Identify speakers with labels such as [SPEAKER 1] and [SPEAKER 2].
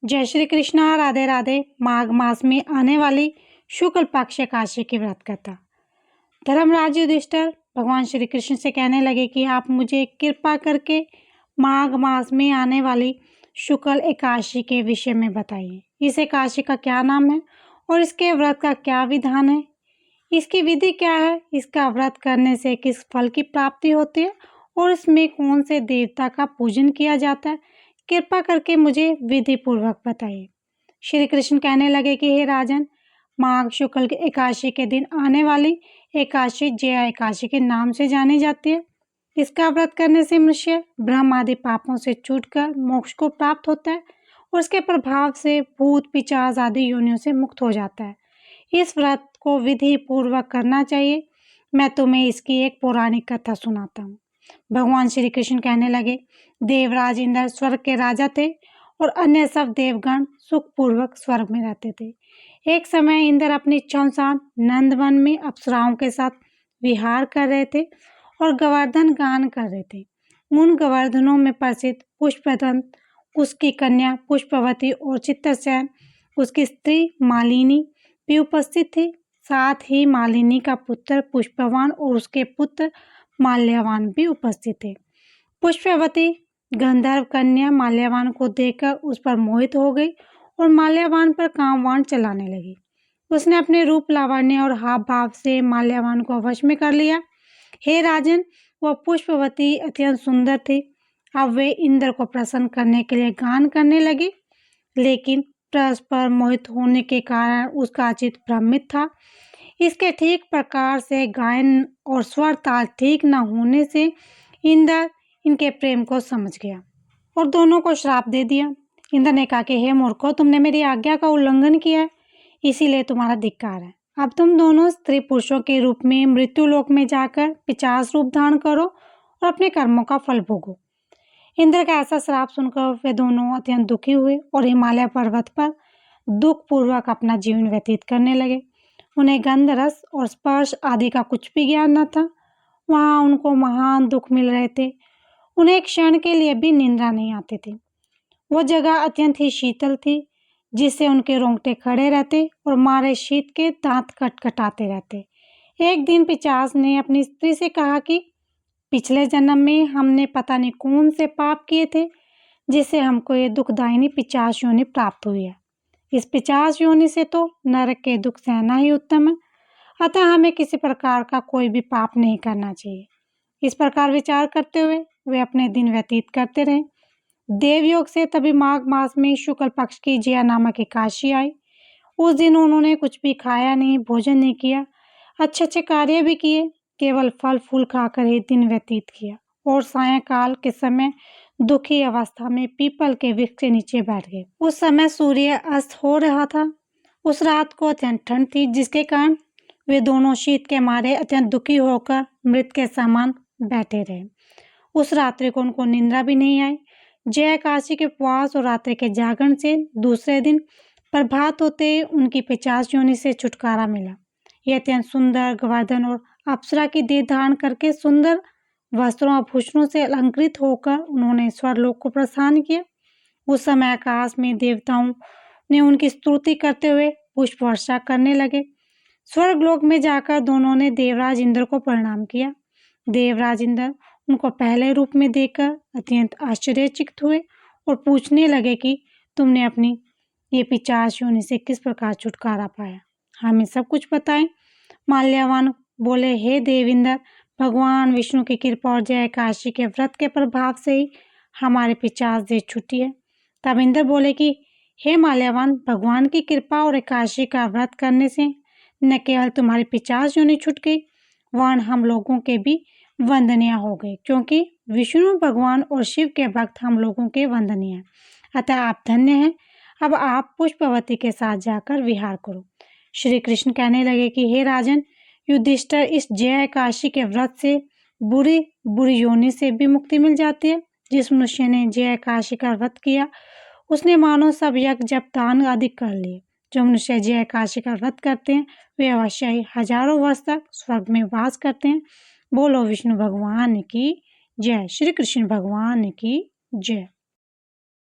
[SPEAKER 1] जय श्री कृष्णा, राधे राधे। माघ मास में आने वाली शुक्ल पक्ष एकादशी की व्रत कथा। धर्मराज युधिष्ठिर भगवान श्री कृष्ण से कहने लगे कि आप मुझे कृपा करके माघ मास में आने वाली शुक्ल एकादशी के विषय में बताइए। इस एकादशी का क्या नाम है और इसके व्रत का क्या विधान है, इसकी विधि क्या है, इसका व्रत करने से किस फल की प्राप्ति होती है और इसमें कौन से देवता का पूजन किया जाता है, कृपा करके मुझे विधि पूर्वक बताइए। श्री कृष्ण कहने लगे कि हे राजन, माघ शुक्ल एकादशी के दिन आने वाली एकादशी जया एकादशी के नाम से जानी जाती है। इसका व्रत करने से मनुष्य ब्रह्म आदि पापों से छूटकर मोक्ष को प्राप्त होता है और उसके प्रभाव से भूत पिशाच आदि योनियों से मुक्त हो जाता है। इस व्रत को विधि पूर्वक करना चाहिए। मैं तुम्हें इसकी एक पौराणिक कथा सुनाता हूँ। भगवान श्री कृष्ण कहने लगे, देवराज इंद्र स्वर्ग के राजा थे और अन्य सब देवगण सुखपूर्वक स्वर्ग में रहते थे। एक समय इंद्र अपनी इच्छानुसार नंदवन में अप्सराओं के साथ विहार कर रहे थे और गोवर्धन गान कर रहे थे। उन गोवर्धनों में प्रसिद्ध पुष्पदंत, उसकी कन्या पुष्पवती और चित्रसेन, उसकी स्त्री मालिनी भी उपस्थित थी। साथ ही मालिनी का पुत्र पुष्पवान और उसके पुत्र माल्यवान भी उपस्थित थे। पुष्पवती गंधर्व कन्या माल्यवान को देखकर उस पर मोहित हो गई और माल्यवान पर कामवान चलाने लगी। उसने अपने रूप लावण्य और हाव भाव से माल्यवान को वश में कर लिया। हे राजन, वह पुष्पवती अत्यंत सुंदर थी। अब वे इंद्र को प्रसन्न करने के लिए गान करने लगी, लेकिन परस्पर मोहित होने के कारण उसका चित्त भ्रमित था। इसके ठीक प्रकार से गायन और स्वर ताल ठीक न होने से इंद्र इनके प्रेम को समझ गया और दोनों को श्राप दे दिया। इंद्र ने कहा कि हे मूर्खों, तुमने मेरी आज्ञा का उल्लंघन किया है, इसीलिए तुम्हारा धिक्कार है। अब तुम दोनों स्त्री पुरुषों के रूप में मृत्यु लोक में जाकर पिशाच रूप धारण करो और अपने कर्मों का फल भोगो। इंद्र का ऐसा श्राप सुनकर वे दोनों अत्यंत दुखी हुए और हिमालय पर्वत पर दुख पूर्वक अपना जीवन व्यतीत करने लगे। उन्हें गंध, रस और स्पर्श आदि का कुछ भी ज्ञान न था। वहाँ उनको महान दुख मिल रहे थे। उन्हें एक क्षण के लिए भी निंद्रा नहीं आती थी। वो जगह अत्यंत ही शीतल थी, जिससे उनके रोंगटे खड़े रहते और मारे शीत के दांत खटखटाते रहते। एक दिन पिशाच ने अपनी स्त्री से कहा कि पिछले जन्म में हमने पता नहीं कौन से पाप किए थे, जिससे हमको ये दुखदायिनी पिशाच योनि प्राप्त हुई है। इस पिशाच योनि से तो नरक के दुख सहना ही उत्तम है, अतः हमें किसी प्रकार का कोई भी पाप नहीं करना चाहिए। इस प्रकार विचार करते हुए वे अपने दिन व्यतीत करते रहे। देवयोग से तभी माघ मास में शुक्ल पक्ष की जया नामक एकादशी आई। उस दिन उन्होंने कुछ भी खाया नहीं, भोजन नहीं किया, अच्छे अच्छे कार्य भी किए, केवल फल फूल खाकर ही दिन व्यतीत किया और सायंकाल के समय दुखी अवस्था में पीपल के वृक्ष के नीचे बैठ गए। उस समय सूर्य अस्त हो रहा था। उस रात को अत्यंत ठंड थी, जिसके कारण वे दोनों शीत के मारे अत्यंत दुखी होकर मृत के समान बैठे रहे। उस रात्रि को उनको निंद्रा भी नहीं आई। जया एकादशी के उपवास और रात्रि के जागरण से दूसरे दिन प्रभात होते उनकी पिशाच योनि से छुटकारा मिला। ये अत्यंत सुंदर गोवर्धन और अप्सरा की देह धारण करके सुंदर वस्त्रों और आभूषणों से अलंकृत होकर उन्होंने स्वर्गलोक को प्रस्थान किया। उस समय आकाश में देवताओं ने उनकी स्तुति करते हुए पुष्प वर्षा करने लगे। स्वर्गलोक में जाकर दोनों ने देवराज इंद्र को प्रणाम किया। देवराज इंद्र उनको पहले रूप में देखकर अत्यंत आश्चर्यचकित हुए और पूछने लगे कि तुमने अपनी ये पिशाच योनि से किस प्रकार छुटकारा पाया, हमें सब कुछ बताएं। माल्यवान बोले, हे देविंद्र, भगवान विष्णु की कृपा और जया एकादशी के व्रत के प्रभाव से ही हमारे पिशाच देह छूटी है। तब इंद्र बोले कि हे माल्यवान, भगवान की कृपा और एकादशी का व्रत करने से न केवल तुम्हारी पिशाच योनि छूट गई, वरन हम लोगों के भी वंदनीय हो गए, क्योंकि विष्णु भगवान और शिव के भक्त हम लोगों के वंदनीय हैं। अतः आप धन्य हैं। अब आप पुष्पवती के साथ जाकर विहार करो। श्री कृष्ण कहने लगे कि हे राजन युधिष्ठिर, इस जया एकादशी के व्रत से बुरी बुरी योनि से भी मुक्ति मिल जाती है। जिस मनुष्य ने जया एकादशी का व्रत किया, उसने मानो सब यज्ञ जप दान आदि कर लिए। जो मनुष्य जया एकादशी का व्रत करते हैं, वे अवश्य ही हजारों वर्ष तक स्वर्ग में वास करते हैं। बोलो विष्णु भगवान की जय। श्री कृष्ण भगवान की जय।